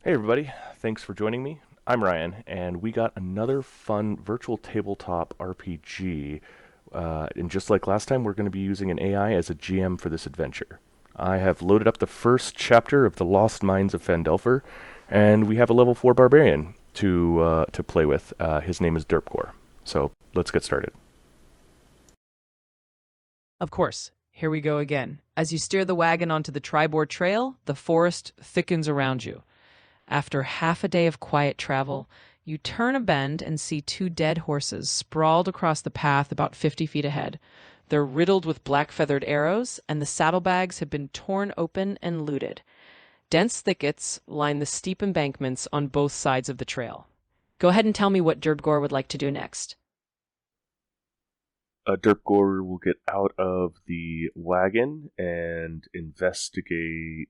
Hey everybody, thanks for joining me. I'm Ryan, and we got another fun virtual tabletop RPG. And just like last time, we're going to be using an AI as a GM for this adventure. I have loaded up the first chapter of the Lost Mines of Phandelver, and we have a level 4 Barbarian to play with. His name is Derpgore. So let's get started. Of course. Here we go again. As you steer the wagon onto the Tribord Trail, the forest thickens around you. After half a day of quiet travel, you turn a bend and see two dead horses sprawled across the path about 50 feet ahead. They're riddled with black feathered arrows, and the saddlebags have been torn open and looted. Dense thickets line the steep embankments on both sides of the trail. Go ahead and tell me what Derpgore would like to do next. Derpgore will get out of the wagon and investigate.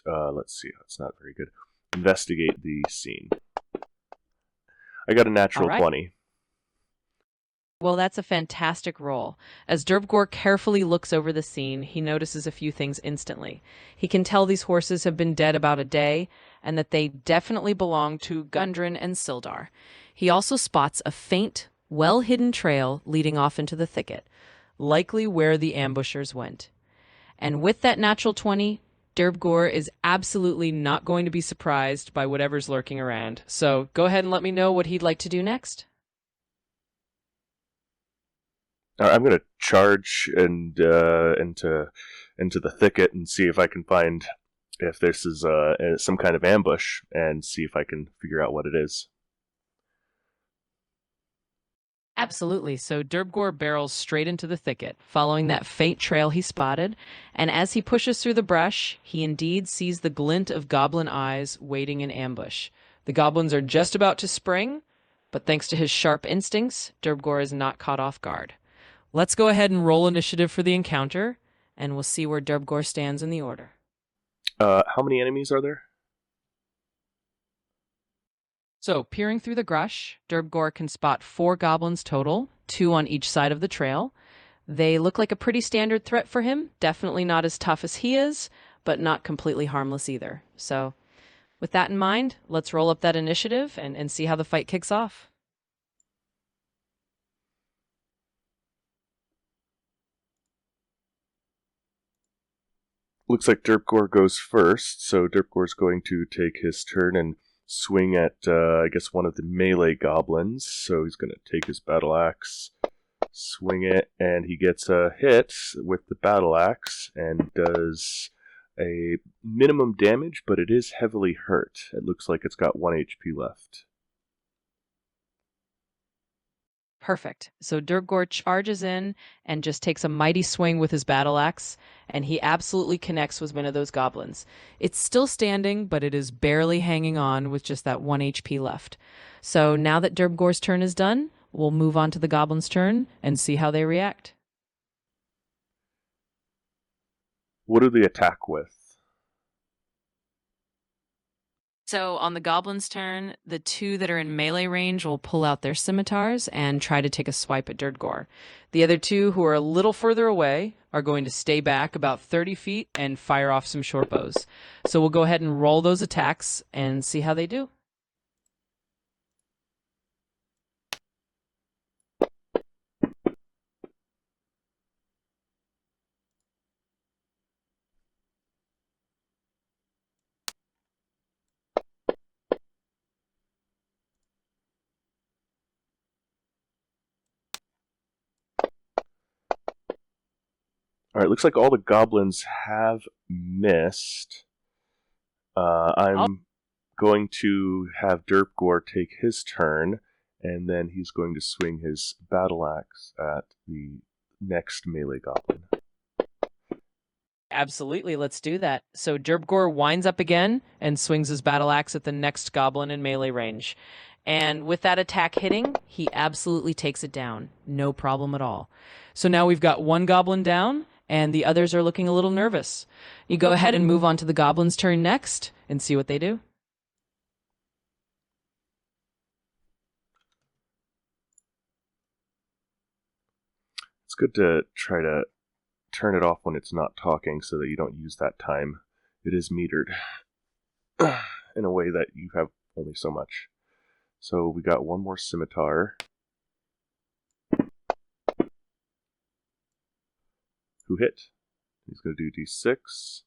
Let's see, that's not very good. Investigate the scene. I got a All natural right. 20. Well, that's a fantastic roll. As Derpgore carefully looks over the scene, he notices a few things instantly. He can tell these horses have been dead about a day, and that they definitely belong to Gundren and Sildar. He also spots a faint, well-hidden trail leading off into the thicket, likely where the ambushers went. And with that natural 20, Derpgore is absolutely not going to be surprised by whatever's lurking around. So go ahead and let me know what he'd like to do next. I'm going to charge and into the thicket and see if I can find if this is some kind of ambush and see if I can figure out what it is. Absolutely. So Derpgore barrels straight into the thicket, following that faint trail he spotted, and as he pushes through the brush, he indeed sees the glint of goblin eyes waiting in ambush. The goblins are just about to spring, but thanks to his sharp instincts, Derpgore is not caught off guard. Let's go ahead and roll initiative for the encounter, and we'll see where Derpgore stands in the order. How many enemies are there? So, peering through the brush, Derpgore can spot four goblins total, two on each side of the trail. They look like a pretty standard threat for him, definitely not as tough as he is, but not completely harmless either. So, with that in mind, let's roll up that initiative and see how the fight kicks off. Looks like Derpgore goes first, so Derpgore's going to take his turn and swing at, I guess, one of the melee goblins. So he's going to take his battle axe, swing it, and he gets a hit with the battle axe and does a minimum damage, but it is heavily hurt. It looks like it's got 1 HP left. Perfect. So Derpgore charges in and just takes a mighty swing with his battle axe, and he absolutely connects with one of those goblins. It's still standing, but it is barely hanging on with just that 1 HP left. So now that Derpgore's turn is done, we'll move on to the goblin's turn and see how they react. What do they attack with? So on the goblin's turn, the two that are in melee range will pull out their scimitars and try to take a swipe at Derpgore. The other two, who are a little further away, are going to stay back about 30 feet and fire off some short bows. So we'll go ahead and roll those attacks and see how they do. Alright, looks like all the goblins have missed. I'm going to have Derpgore take his turn, and then he's going to swing his battle axe at the next melee goblin. Absolutely, let's do that. So Derpgore winds up again and swings his battle axe at the next goblin in melee range. And with that attack hitting, he absolutely takes it down. No problem at all. So now we've got one goblin down, and the others are looking a little nervous. You go ahead and move on to the goblin's turn next and see what they do. It's good to try to turn it off when it's not talking so that you don't use that time. It is metered. in a way that you have only so much. So we got one more scimitar. Who hit? He's going to do d6.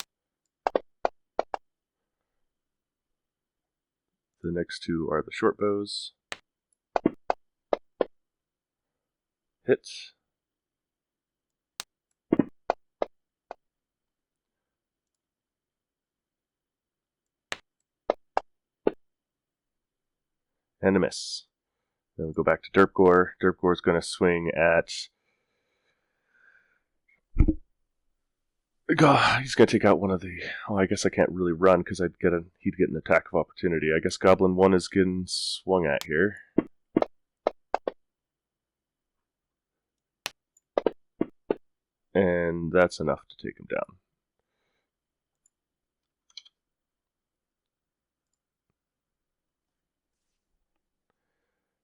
The next two are the short bows. Hit. And a miss. Then we'll go back to Derpgore. Derpgore's going to swing at... God, he's going to take out one of the... Oh, I guess I can't really run because he'd get an attack of opportunity. I guess Goblin 1 is getting swung at here. And that's enough to take him down.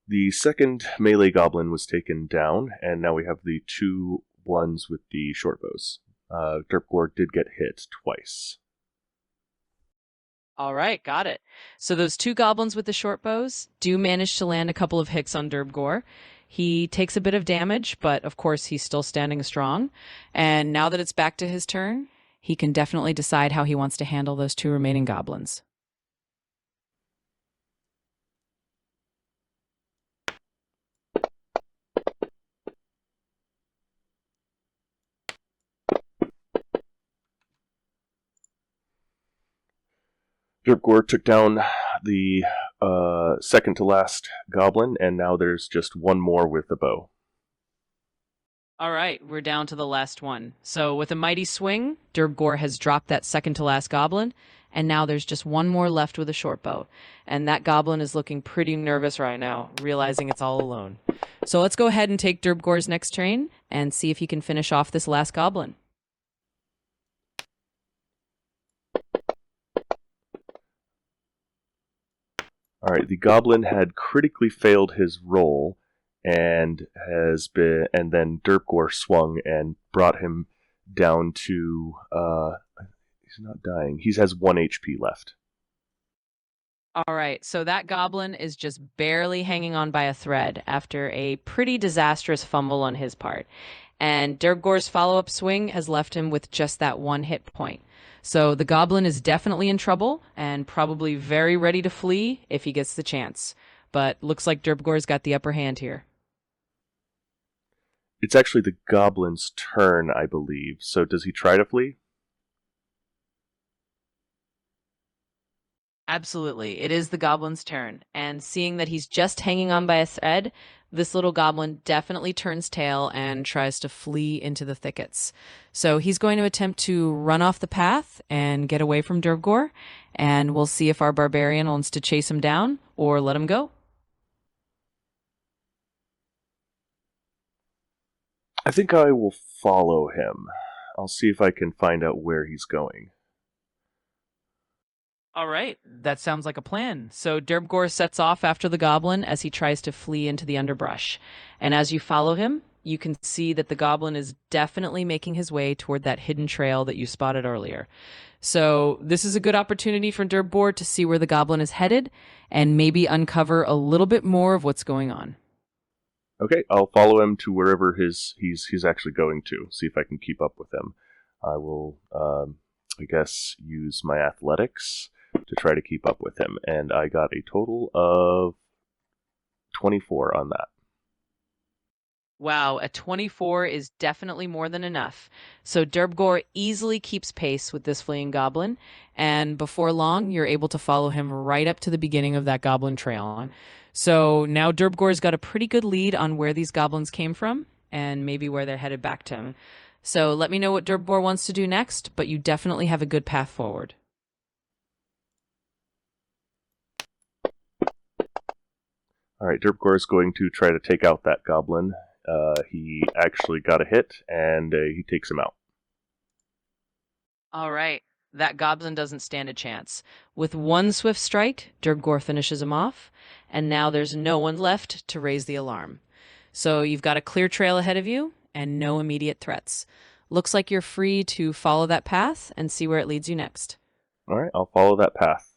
The second melee goblin was taken down, and now we have the two ones with the short bows. Derpgore did get hit twice. All right, got it. So those two goblins with the short bows do manage to land a couple of hits on Derpgore. He takes a bit of damage, but of course he's still standing strong. And now that it's back to his turn, he can definitely decide how he wants to handle those two remaining goblins. Derpgore took down the second to last goblin, and now there's just one more with a bow. All right, we're down to the last one. So with a mighty swing, Derpgore has dropped that second to last goblin, and now there's just one more left with a short bow. And that goblin is looking pretty nervous right now, realizing it's all alone. So let's go ahead and take Derpgore's next turn and see if he can finish off this last goblin. Alright, the goblin had critically failed his roll, and then Derpgore swung and brought him down to, he's not dying, he has 1 HP left. All right, so that goblin is just barely hanging on by a thread after a pretty disastrous fumble on his part. And Derpgore's follow-up swing has left him with just that one hit point. So the goblin is definitely in trouble and probably very ready to flee if he gets the chance. But looks like Derpgore's got the upper hand here. It's actually the goblin's turn, I believe, so does he try to flee? Absolutely. It is the goblin's turn. And seeing that he's just hanging on by a thread, this little goblin definitely turns tail and tries to flee into the thickets. So he's going to attempt to run off the path and get away from Derpgore, and we'll see if our barbarian wants to chase him down or let him go. I think I will follow him. I'll see if I can find out where he's going. All right, that sounds like a plan. So Derpgore sets off after the goblin as he tries to flee into the underbrush. And as you follow him, you can see that the goblin is definitely making his way toward that hidden trail that you spotted earlier. So this is a good opportunity for Derpgore to see where the goblin is headed and maybe uncover a little bit more of what's going on. Okay, I'll follow him to wherever he's actually going to, see if I can keep up with him. I will, I guess, use my athletics to try to keep up with him, and I got a total of 24 on that. Wow, a 24 is definitely more than enough. So Derpgore easily keeps pace with this fleeing goblin, and before long, you're able to follow him right up to the beginning of that goblin trail. So now Derpgore's got a pretty good lead on where these goblins came from, and maybe where they're headed back to him. So let me know what Derpgore wants to do next, but you definitely have a good path forward. Alright, Derpgore is going to try to take out that goblin. He actually got a hit, and he takes him out. All right, that goblin doesn't stand a chance. With one swift strike, Derpgore finishes him off, and now there's no one left to raise the alarm. So you've got a clear trail ahead of you, and no immediate threats. Looks like you're free to follow that path and see where it leads you next. Alright, I'll follow that path.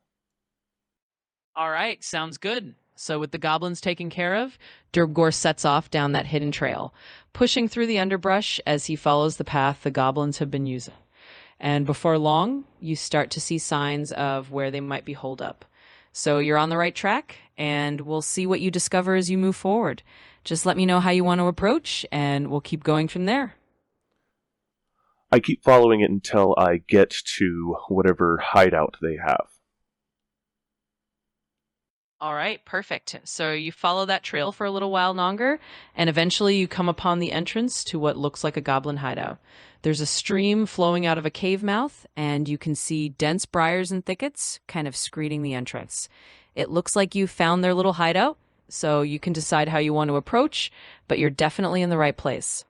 All right, sounds good. So, with the goblins taken care of, Derpgore sets off down that hidden trail, pushing through the underbrush as he follows the path the goblins have been using. And before long, you start to see signs of where they might be holed up. So, you're on the right track, and we'll see what you discover as you move forward. Just let me know how you want to approach, and we'll keep going from there. I keep following it until I get to whatever hideout they have. All right, perfect. So you follow that trail for a little while longer, and eventually you come upon the entrance to what looks like a goblin hideout. There's a stream flowing out of a cave mouth, and you can see dense briars and thickets kind of screening the entrance. It looks like you found their little hideout, so you can decide how you want to approach, but you're definitely in the right place.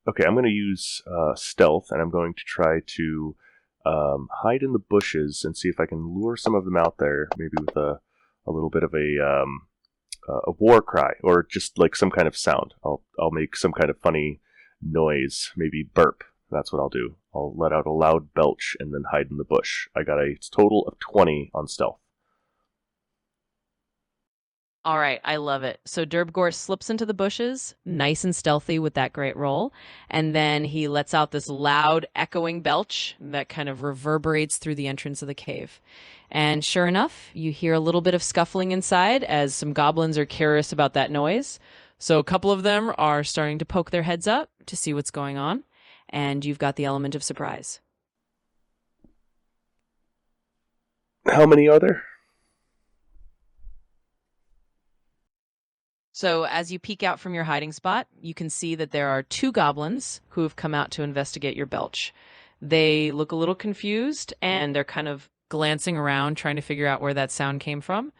Okay, I'm going to use stealth, and I'm going to try to hide in the bushes and see if I can lure some of them out there, maybe with a little bit of a war cry, or just like some kind of sound. I'll make some kind of funny noise, maybe burp. That's what I'll do. I'll let out a loud belch and then hide in the bush. I got a total of 20 on stealth. All right, I love it. So Derpgore slips into the bushes, nice and stealthy with that great roll, and then he lets out this loud, echoing belch that kind of reverberates through the entrance of the cave. And sure enough, you hear a little bit of scuffling inside as some goblins are curious about that noise. So a couple of them are starting to poke their heads up to see what's going on, and you've got the element of surprise. How many are there? So, as you peek out from your hiding spot, you can see that there are two goblins who have come out to investigate your belch. They look a little confused and they're kind of glancing around trying to figure out where that sound came from.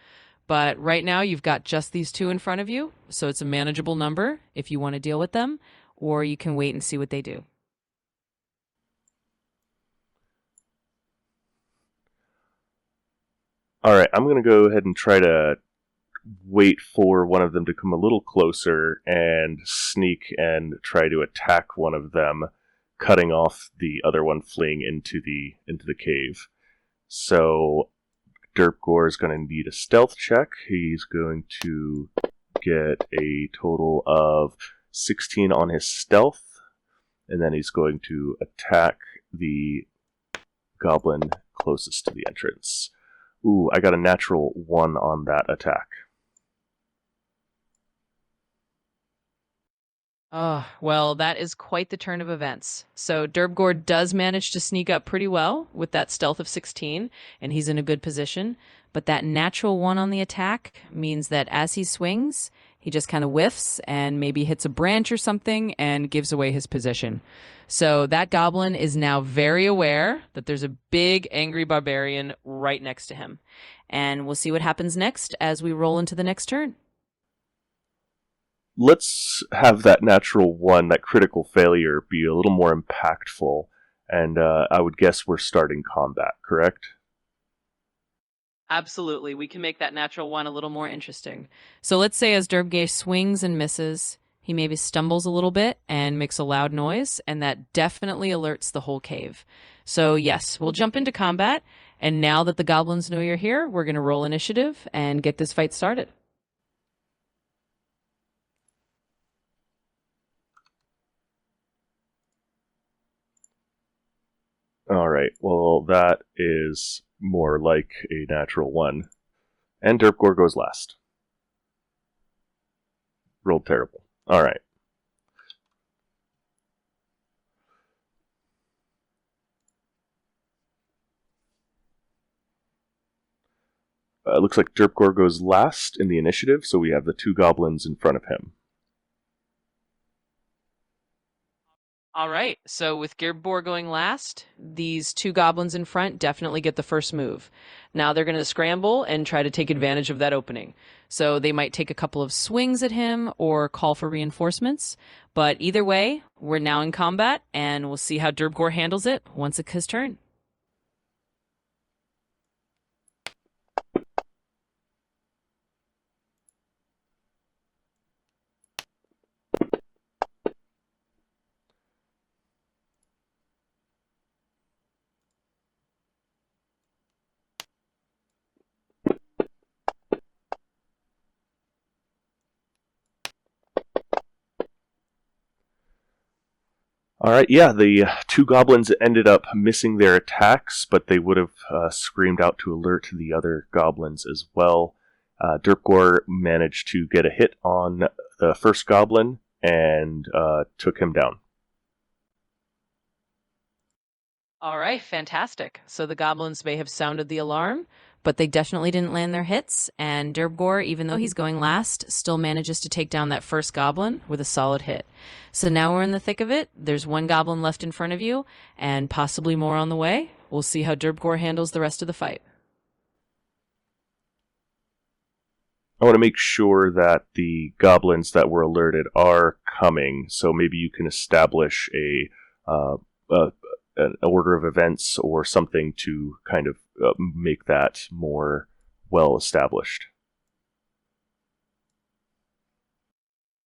But right now, you've got just these two in front of you, so it's a manageable number if you want to deal with them, or you can wait and see what they do. All right, I'm going to go ahead and try to wait for one of them to come a little closer and sneak and try to attack one of them, cutting off the other one fleeing into the cave. So Derpgore is going to need a stealth check. He's going to get a total of 16 on his stealth, and then he's going to attack the goblin closest to the entrance. Ooh, I got a natural 1 on that attack. Oh, well, that is quite the turn of events. So Derpgore does manage to sneak up pretty well with that stealth of 16, and he's in a good position. But that natural 1 on the attack means that as he swings, he just kind of whiffs and maybe hits a branch or something and gives away his position. So that goblin is now very aware that there's a big angry barbarian right next to him. And we'll see what happens next as we roll into the next turn. Let's have that natural 1, that critical failure, be a little more impactful. And I would guess we're starting combat, correct? Absolutely. We can make that natural 1 a little more interesting. So let's say as Derpgay swings and misses, he maybe stumbles a little bit and makes a loud noise, and that definitely alerts the whole cave. So yes, we'll jump into combat, and now that the goblins know you're here, we're going to roll initiative and get this fight started. All right, well, that is more like a natural 1. And Derpgore goes last. Rolled terrible. All right. Looks like Derpgore goes last in the initiative, so we have the 2 goblins in front of him. All right. So with Gearbor going last, these two goblins in front definitely get the first move. Now they're going to scramble and try to take advantage of that opening. So they might take a couple of swings at him or call for reinforcements. But either way, we're now in combat and we'll see how Derbgor handles it once it's his turn. All right, yeah, the two goblins ended up missing their attacks, but they would have screamed out to alert the other goblins as well. Derpgore managed to get a hit on the first goblin and took him down. All right, fantastic. So the goblins may have sounded the alarm, but they definitely didn't land their hits. And Derpgore, even though he's going last, still manages to take down that first goblin with a solid hit. So now we're in the thick of it. There's one goblin left in front of you, and possibly more on the way. We'll see how Derpgore handles the rest of the fight. I want to make sure that the goblins that were alerted are coming, so maybe you can establish uh, a an order of events or something to kind of make that more well established.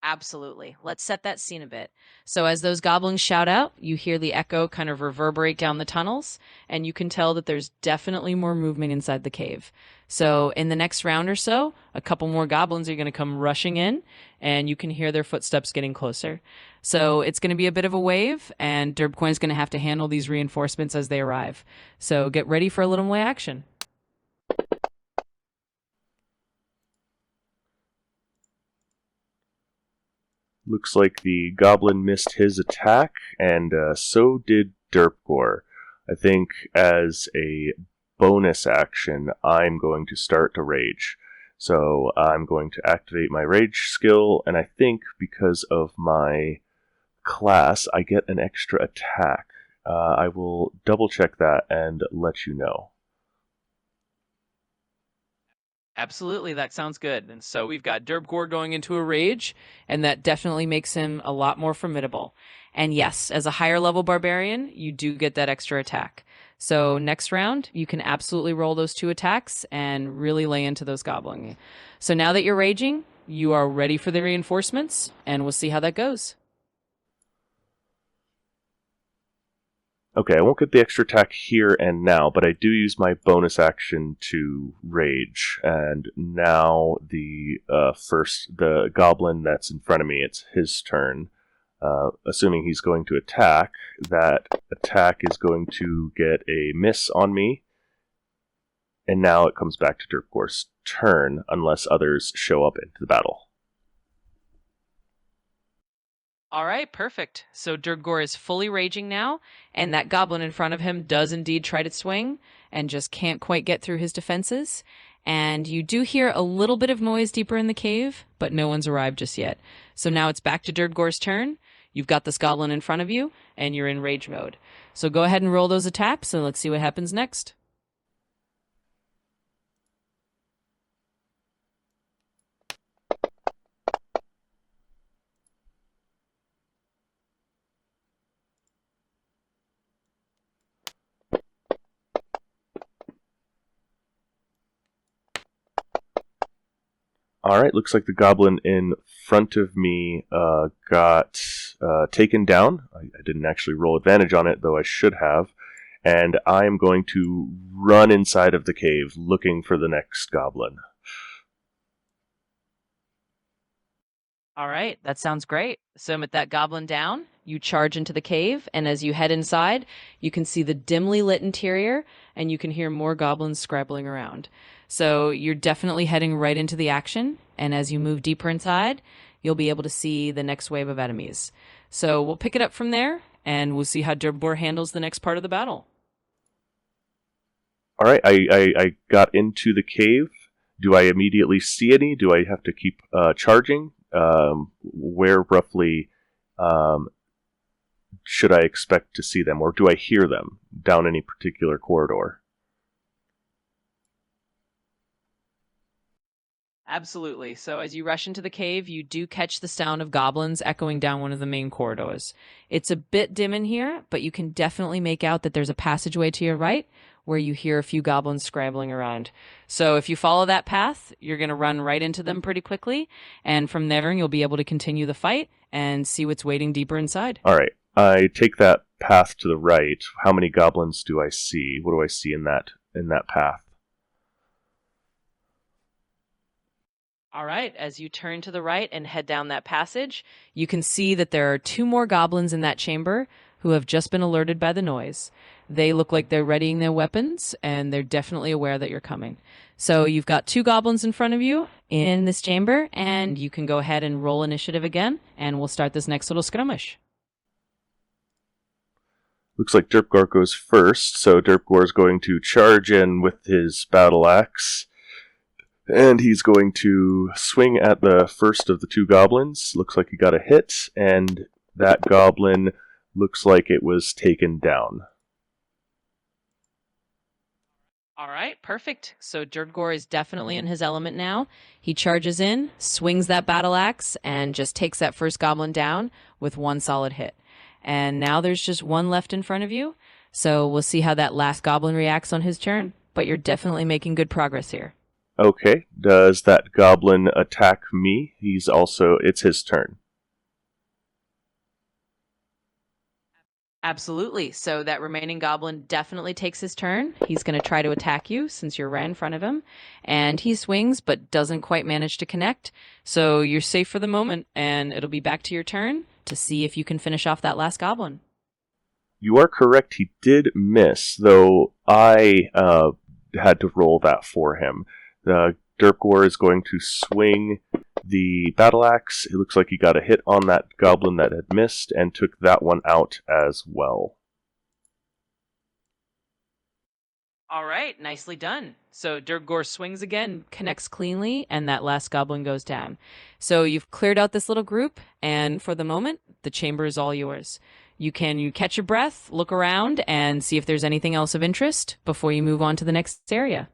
Absolutely. Let's set that scene a bit. So, as those goblins shout out, you hear the echo kind of reverberate down the tunnels, and you can tell that there's definitely more movement inside the cave. So, in the next round or so, a couple more goblins are going to come rushing in, and you can hear their footsteps getting closer. So, it's going to be a bit of a wave, and Derbcoin's going to have to handle these reinforcements as they arrive. So, get ready for a little more action. Looks like the goblin missed his attack, and so did Derpgore. I think as a bonus action, I'm going to start to rage. So I'm going to activate my rage skill, and I think because of my class, I get an extra attack. I will double check that and let you know. Absolutely, that sounds good. And so we've got Derbgore going into a rage, and that definitely makes him a lot more formidable. And yes, as a higher level barbarian, you do get that extra attack. So next round, you can absolutely roll those two attacks and really lay into those goblins. So now that you're raging, you are ready for the reinforcements, and we'll see how that goes. Okay, I won't get the extra attack here and now, but I do use my bonus action to rage. And now the goblin that's in front of me, it's his turn. Assuming he's going to attack, that attack is going to get a miss on me. And now it comes back to Derpgore's turn, unless others show up into the battle. All right, perfect. So Derbgore is fully raging now, and that goblin in front of him does indeed try to swing and just can't quite get through his defenses. And you do hear a little bit of noise deeper in the cave, but no one's arrived just yet. So now it's back to Derbgore's turn. You've got this goblin in front of you, and you're in rage mode. So go ahead and roll those attacks, and let's see what happens next. All right, looks like the goblin in front of me got taken down. I didn't actually roll advantage on it, though I should have. And I'm going to run inside of the cave looking for the next goblin. All right, that sounds great. So with that goblin down, you charge into the cave, and as you head inside, you can see the dimly lit interior, and you can hear more goblins scrabbling around. So you're definitely heading right into the action, and as you move deeper inside, you'll be able to see the next wave of enemies. So we'll pick it up from there, and we'll see how Derbor handles the next part of the battle. All right, I got into the cave. Do I immediately see any? Do I have to keep charging? Where roughly should I expect to see them, or do I hear them down any particular corridor? Absolutely. So as you rush into the cave, you do catch the sound of goblins echoing down one of the main corridors. It's a bit dim in here, but you can definitely make out that there's a passageway to your right where you hear a few goblins scrambling around. So if you follow that path, you're going to run right into them pretty quickly, and from there you'll be able to continue the fight and see what's waiting deeper inside. All right, I take that path to the right. How many goblins do I see? What do I see in that path? All right, as you turn to the right and head down that passage, you can see that there are two more goblins in that chamber who have just been alerted by the noise. They look like they're readying their weapons, and they're definitely aware that you're coming. So you've got two goblins in front of you in this chamber, and you can go ahead and roll initiative again, and we'll start this next little skirmish. Looks like Derpgore goes first, so Derpgore is going to charge in with his battle axe. And he's going to swing at the first of the two goblins. Looks like he got a hit, and that goblin looks like it was taken down. All right, perfect. So Derpgore is definitely in his element now. He charges in, swings that battle axe, and just takes that first goblin down with one solid hit. And now there's just one left in front of you. So we'll see how that last goblin reacts on his turn. But you're definitely making good progress here. Okay, does that goblin attack me? It's his turn. Absolutely. So that remaining goblin definitely takes his turn. He's going to try to attack you since you're right in front of him. And he swings, but doesn't quite manage to connect. So you're safe for the moment, and it'll be back to your turn to see if you can finish off that last goblin. You are correct, he did miss, though I had to roll that for him. Derpgore is going to swing the battle axe. It looks like he got a hit on that goblin that had missed and took that one out as well. All right, nicely done. So Derpgore swings again, connects cleanly, and that last goblin goes down. So you've cleared out this little group, and for the moment, the chamber is all yours. You catch your breath, look around, and see if there's anything else of interest before you move on to the next area.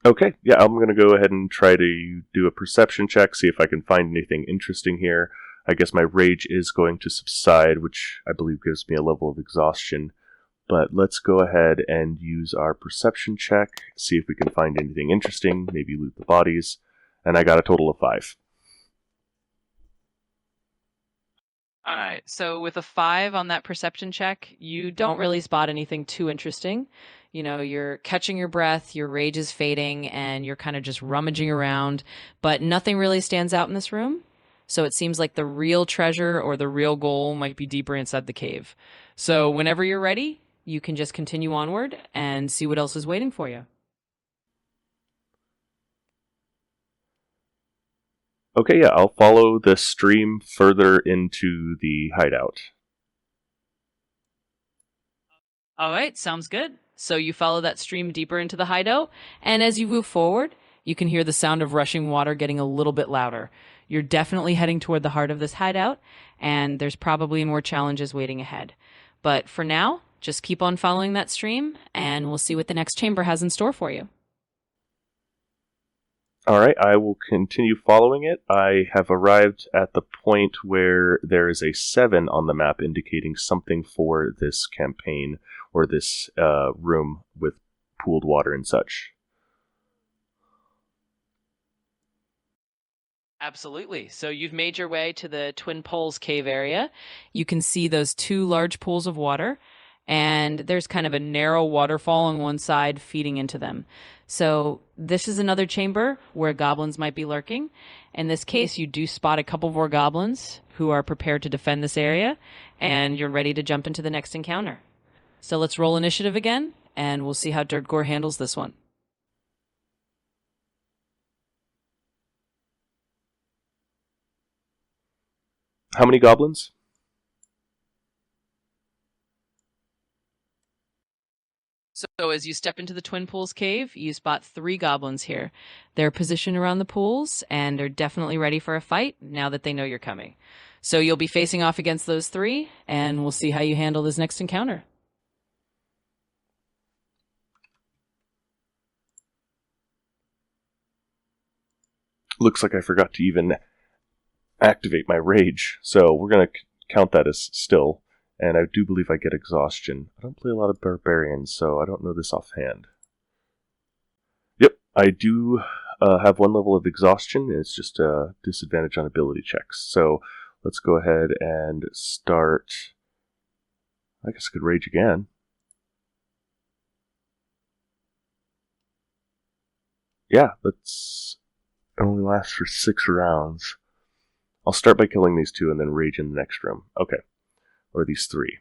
Okay, yeah, I'm going to go ahead and try to do a perception check, see if I can find anything interesting here. I guess my rage is going to subside, which I believe gives me a level of exhaustion. But let's go ahead and use our perception check, see if we can find anything interesting, maybe loot the bodies. And I got a total of 5. All right. So with a 5 on that perception check, you don't really spot anything too interesting. You know, you're catching your breath, your rage is fading, and you're kind of just rummaging around, but nothing really stands out in this room. So it seems like the real treasure or the real goal might be deeper inside the cave. So whenever you're ready, you can just continue onward and see what else is waiting for you. Okay, yeah, I'll follow the stream further into the hideout. All right, sounds good. So you follow that stream deeper into the hideout, and as you move forward, you can hear the sound of rushing water getting a little bit louder. You're definitely heading toward the heart of this hideout, and there's probably more challenges waiting ahead. But for now, just keep on following that stream, and we'll see what the next chamber has in store for you. Alright, I will continue following it. I have arrived at the point where there is a 7 on the map indicating something for this campaign, or this room with pooled water and such. Absolutely. So you've made your way to the Twin Poles cave area. You can see those two large pools of water, and there's kind of a narrow waterfall on one side feeding into them. So this is another chamber where goblins might be lurking. In this case, you do spot a couple more goblins who are prepared to defend this area, and you're ready to jump into the next encounter. So let's roll initiative again, and we'll see how Derpgore handles this one. How many goblins? So as you step into the Twin Pools cave, you spot 3 goblins here. They're positioned around the pools and are definitely ready for a fight now that they know you're coming. So you'll be facing off against those 3, and we'll see how you handle this next encounter. Looks like I forgot to even activate my rage, so we're going to count that as still. And I do believe I get exhaustion. I don't play a lot of Barbarian, so I don't know this offhand. Yep, I do have 1 level of exhaustion, and it's just a disadvantage on ability checks. So let's go ahead and start. I guess I could rage again. Yeah, let's It only lasts for 6 rounds. I'll start by killing these 2 and then rage in the next room. Okay. Or these 3.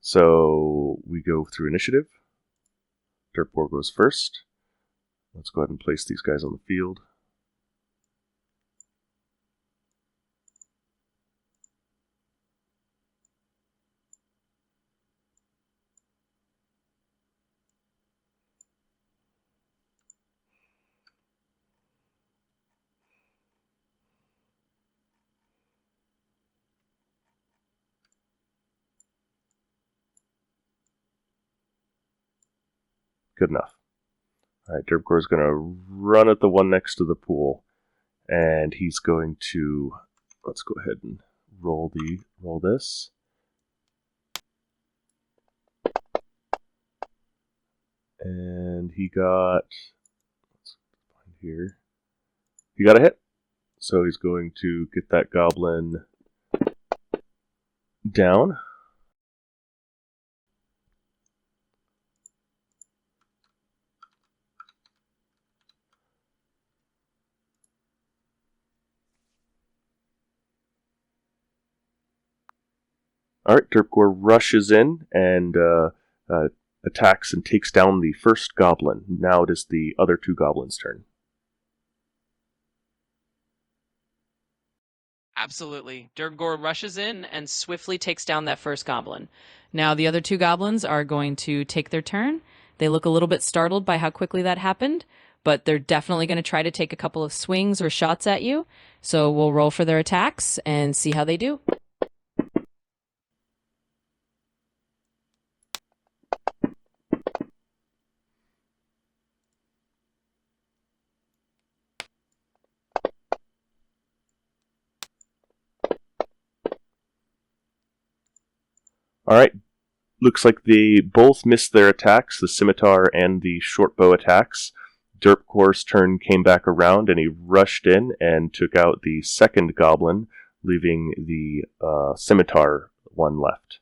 So we go through initiative. Derpgore goes first. Let's go ahead and place these guys on the field. Good enough. Alright, Derpgore's going to run at the one next to the pool. And he's going to... Let's go ahead and roll this. And he got... Let's find here. He got a hit. So he's going to get that goblin down. Alright, Derpgore rushes in and attacks and takes down the first goblin. Now it is the other 2 goblins' turn. Absolutely. Derpgore rushes in and swiftly takes down that first goblin. Now the other 2 goblins are going to take their turn. They look a little bit startled by how quickly that happened, but they're definitely going to try to take a couple of swings or shots at you. So we'll roll for their attacks and see how they do. Alright, looks like they both missed their attacks, the scimitar and the short bow attacks. Derpgore's turn came back around and he rushed in and took out the second goblin, leaving the scimitar one left.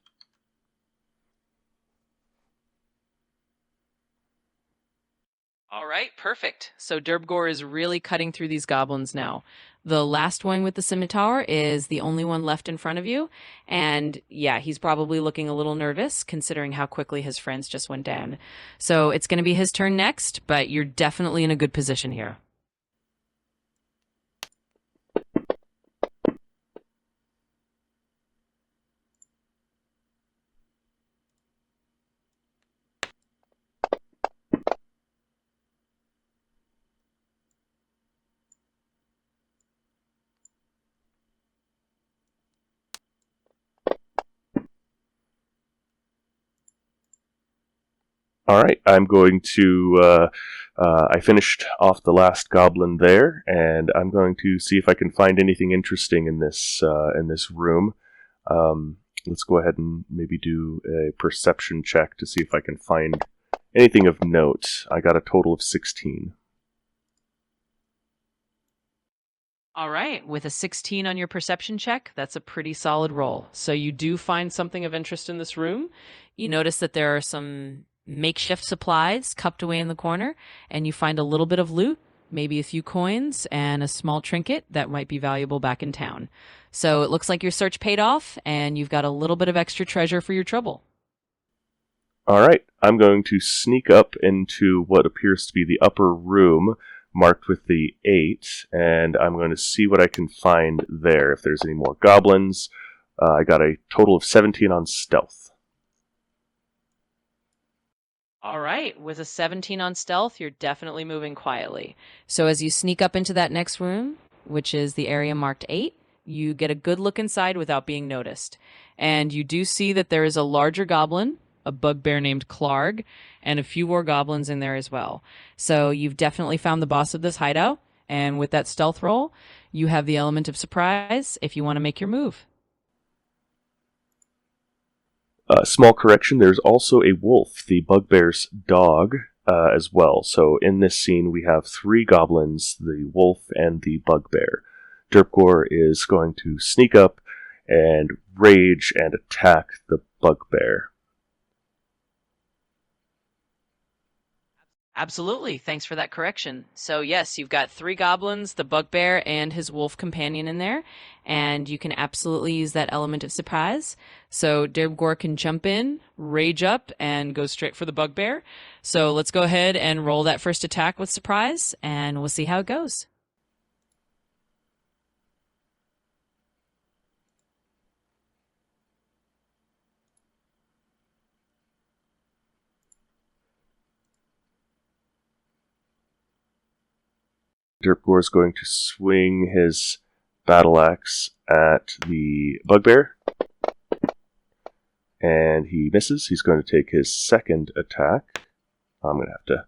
All right, perfect. So Derpgore is really cutting through these goblins now. The last one with the scimitar is the only one left in front of you. And yeah, he's probably looking a little nervous considering how quickly his friends just went down. So it's going to be his turn next, but you're definitely in a good position here. Alright, I'm going to... I finished off the last goblin there, and I'm going to see if I can find anything interesting in this room. Let's go ahead and maybe do a perception check to see if I can find anything of note. I got a total of 16. All right, with a 16 on your perception check, that's a pretty solid roll. So you do find something of interest in this room. You notice that there are some makeshift supplies cupped away in the corner, and you find a little bit of loot, maybe a few coins and a small trinket that might be valuable back in town. So it looks like your search paid off, and you've got a little bit of extra treasure for your trouble. Alright, I'm going to sneak up into what appears to be the upper room, marked with the 8, and I'm going to see what I can find there, if there's any more goblins. I got a total of 17 on stealth. All right, with a 17 on stealth, you're definitely moving quietly. So as you sneak up into that next room, which is the area marked 8, you get a good look inside without being noticed. And you do see that there is a larger goblin, a bugbear named Clarg, and a few more goblins in there as well. So you've definitely found the boss of this hideout, and with that stealth roll, you have the element of surprise if you want to make your move. Small correction, there's also a wolf, the bugbear's dog, as well. So in this scene, we have 3 goblins, the wolf and the bugbear. Derpgore is going to sneak up and rage and attack the bugbear. Absolutely. Thanks for that correction. So, yes, you've got three goblins, the bugbear, and his wolf companion in there. And you can absolutely use that element of surprise. So, Derpgore can jump in, rage up, and go straight for the bugbear. So, let's go ahead and roll that first attack with surprise, and we'll see how it goes. Derpgore is going to swing his battle axe at the bugbear, and he misses. He's going to take his second attack. I'm going to have to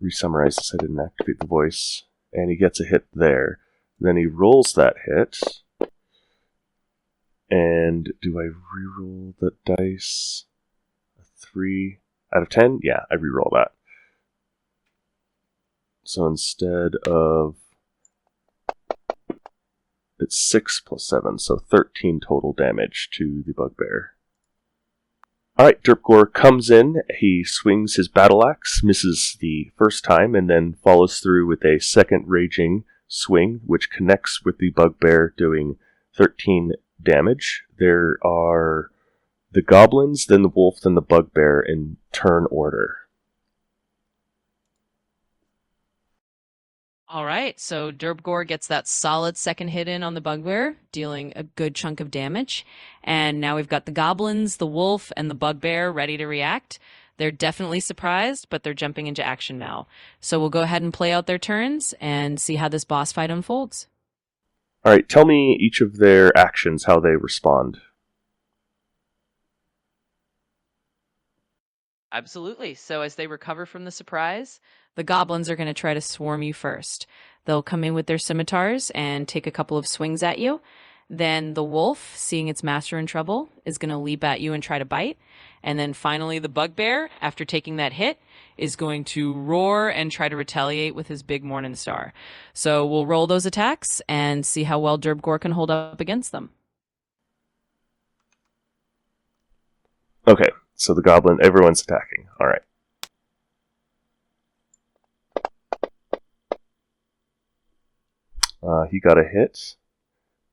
re-summarize this. I didn't activate the voice. And he gets a hit there. Then he rolls that hit. And do I re-roll the dice? A 3 out of 10? Yeah, I re-roll that. So instead of... It's 6 plus 7, so 13 total damage to the bugbear. Alright, Derpgore comes in, he swings his battle axe, misses the first time, and then follows through with a second raging swing, which connects with the bugbear, doing 13 damage. There are the goblins, then the wolf, then the bugbear in turn order. All right, so Derpgore gets that solid second hit in on the bugbear, dealing a good chunk of damage. And now we've got the goblins, the wolf, and the bugbear ready to react. They're definitely surprised, but they're jumping into action now. So we'll go ahead and play out their turns and see how this boss fight unfolds. Alright, tell me each of their actions, how they respond. Absolutely. So as they recover from the surprise, the goblins are going to try to swarm you first. They'll come in with their scimitars and take a couple of swings at you. Then the wolf, seeing its master in trouble, is going to leap at you and try to bite. And then finally, the bugbear, after taking that hit, is going to roar and try to retaliate with his big morning star. So we'll roll those attacks and see how well Derpgore can hold up against them. Okay, so the goblin, everyone's attacking. Alright. He got a hit,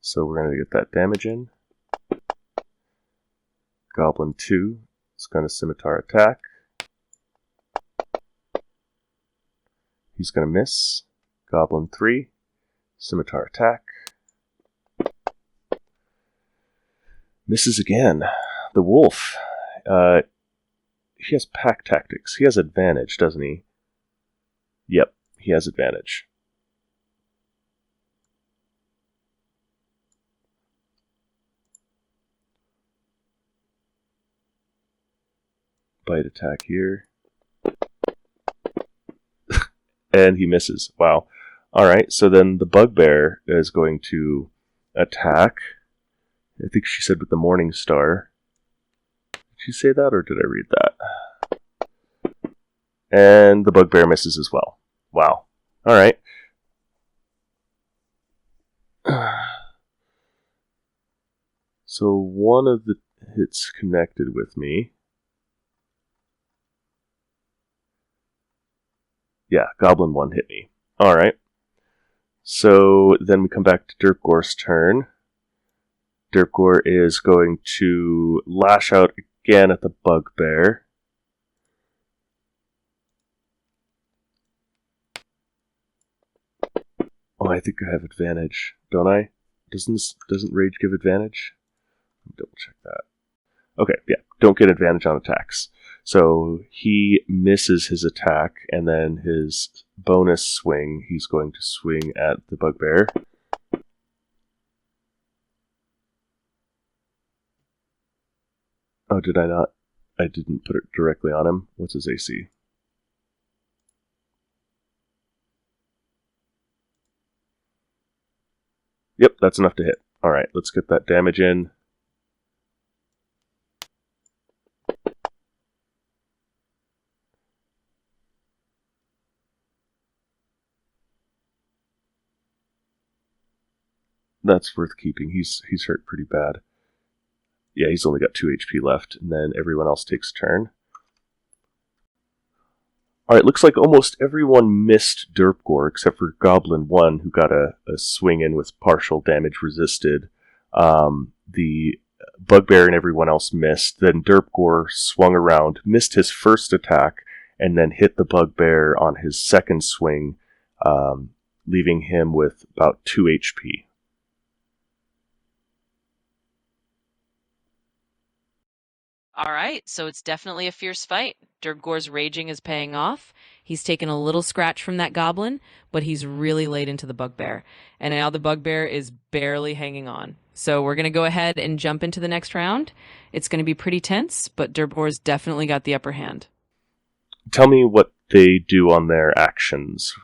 so we're going to get that damage in. Goblin 2 is going to scimitar attack. He's going to miss. Goblin 3, scimitar attack. Misses again. The wolf. He has pack tactics. He has advantage, doesn't he? Yep, he has advantage. Bite attack here. And he misses. Wow. Alright, so then the bugbear is going to attack. I think she said with the morning star. Did she say that, or did I read that? And the bugbear misses as well. Wow. Alright. So one of the hits connected with me. Yeah, Goblin 1 hit me. Alright. So then we come back to Derpgore's turn. Derpgore is going to lash out again at the bugbear. Oh, I think I have advantage, don't I? Doesn't rage give advantage? Let me double check that. Okay, yeah, don't get advantage on attacks. So he misses his attack, and then his bonus swing, he's going to swing at the bugbear. Oh, did I not? I didn't put it directly on him. What's his AC? Yep, that's enough to hit. Alright, let's get that damage in. That's worth keeping. He's hurt pretty bad. Yeah, he's only got 2 HP left, and then everyone else takes a turn. All right, looks like almost everyone missed Derpgore except for Goblin 1, who got a swing in with partial damage resisted. The Bugbear and everyone else missed. Then Derpgore swung around, missed his first attack, and then hit the Bugbear on his second swing, leaving him with about 2 HP. All right, so it's definitely a fierce fight. Derpgore's raging is paying off. He's taken a little scratch from that goblin, but he's really laid into the bugbear. And now the bugbear is barely hanging on. So we're going to go ahead and jump into the next round. It's going to be pretty tense, but Derpgore's definitely got the upper hand. Tell me what they do on their actions.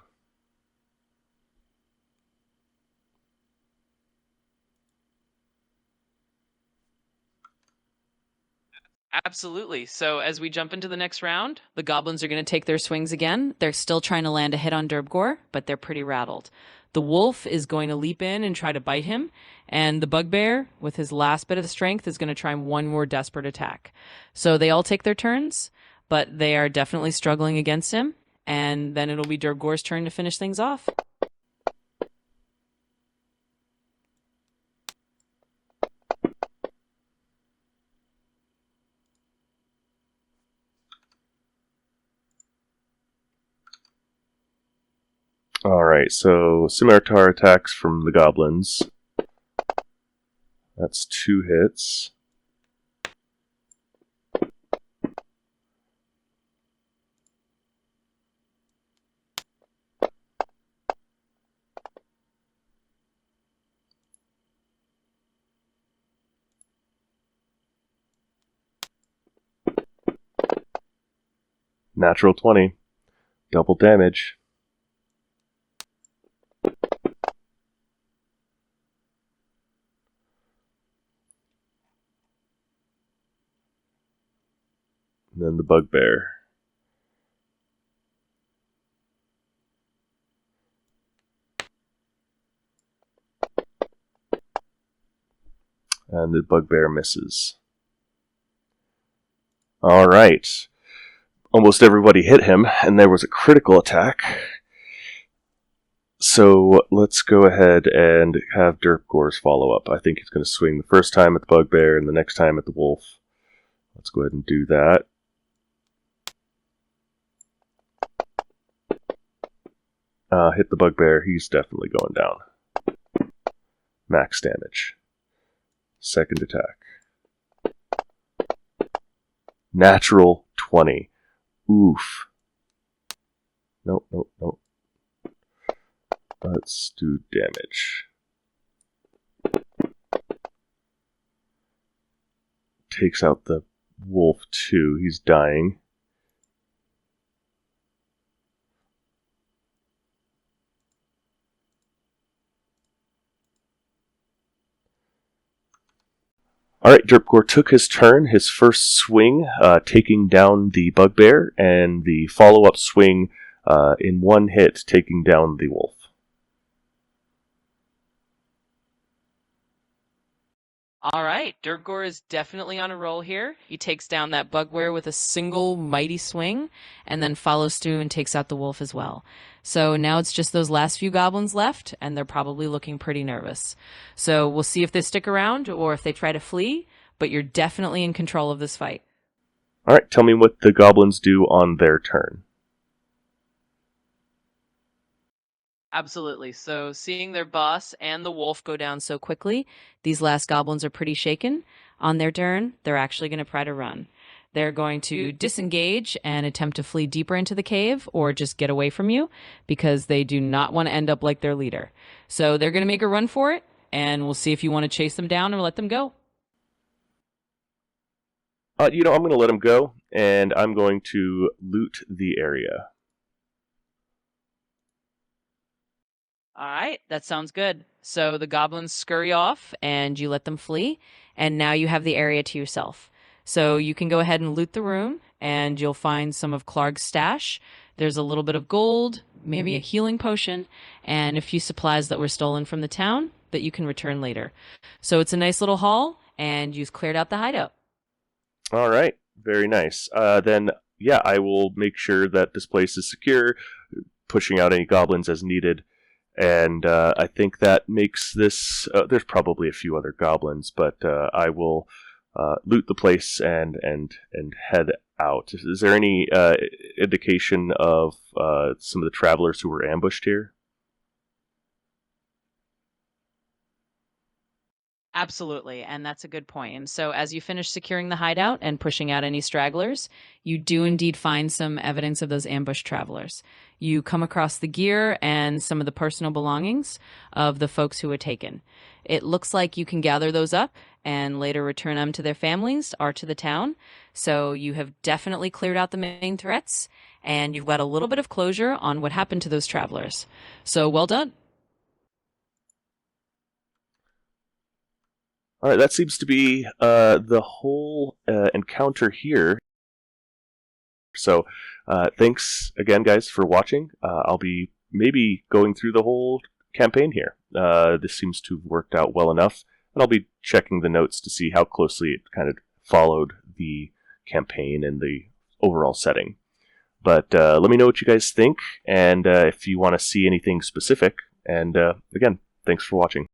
Absolutely. So as we jump into the next round, the goblins are going to take their swings again. They're still trying to land a hit on Derpgore, but they're pretty rattled. The wolf is going to leap in and try to bite him, and the bugbear, with his last bit of strength, is going to try one more desperate attack. So they all take their turns, but they are definitely struggling against him, and then it'll be Derpgore's turn to finish things off. Alright, so scimitar attacks from the goblins. That's 2 hits. Natural 20. Double damage. And then the bugbear. And the bugbear misses. Alright. Almost everybody hit him, and there was a critical attack. So let's go ahead and have Derpgore's follow up. I think he's going to swing the first time at the bugbear and the next time at the wolf. Let's go ahead and do that. Hit the bugbear, he's definitely going down. Max damage. Second attack. Natural 20. Oof. Nope, nope, nope. Let's do damage. Takes out the wolf too. He's dying. Alright, Derpgore took his turn, his first swing, taking down the bugbear, and the follow-up swing in one hit, taking down the wolf. All right, Derpgore is definitely on a roll here. He takes down that bugbear with a single mighty swing and then follows through and takes out the wolf as well. So now it's just those last few goblins left, and they're probably looking pretty nervous. So we'll see if they stick around or if they try to flee, but you're definitely in control of this fight. Alright, tell me what the goblins do on their turn. Absolutely. So seeing their boss and the wolf go down so quickly, these last goblins are pretty shaken. On their turn, they're actually going to try to run. They're going to disengage and attempt to flee deeper into the cave or just get away from you because they do not want to end up like their leader. So they're going to make a run for it, and we'll see if you want to chase them down or let them go. I'm going to let them go, and I'm going to loot the area. All right, that sounds good. So the goblins scurry off and you let them flee, and now you have the area to yourself. So you can go ahead and loot the room, and you'll find some of Clark's stash. There's a little bit of gold, maybe a healing potion, and a few supplies that were stolen from the town that you can return later. So it's a nice little haul, and you've cleared out the hideout. Alright, very nice. Then yeah, I will make sure that this place is secure, pushing out any goblins as needed. And I think that makes this. There's probably a few other goblins, but I will loot the place and head out. Is there any indication of some of the travelers who were ambushed here? Absolutely, and that's a good point. And so, as you finish securing the hideout and pushing out any stragglers, you do indeed find some evidence of those ambush travelers. You come across the gear and some of the personal belongings of the folks who were taken. It looks like you can gather those up and later return them to their families or to the town. So, you have definitely cleared out the main threats, and you've got a little bit of closure on what happened to those travelers. So, well done. All right, that seems to be the whole encounter here. So, thanks again, guys, for watching. I'll be maybe going through the whole campaign here. This seems to have worked out well enough, and I'll be checking the notes to see how closely it kind of followed the campaign and the overall setting. But let me know what you guys think, and if you want to see anything specific. And again, thanks for watching.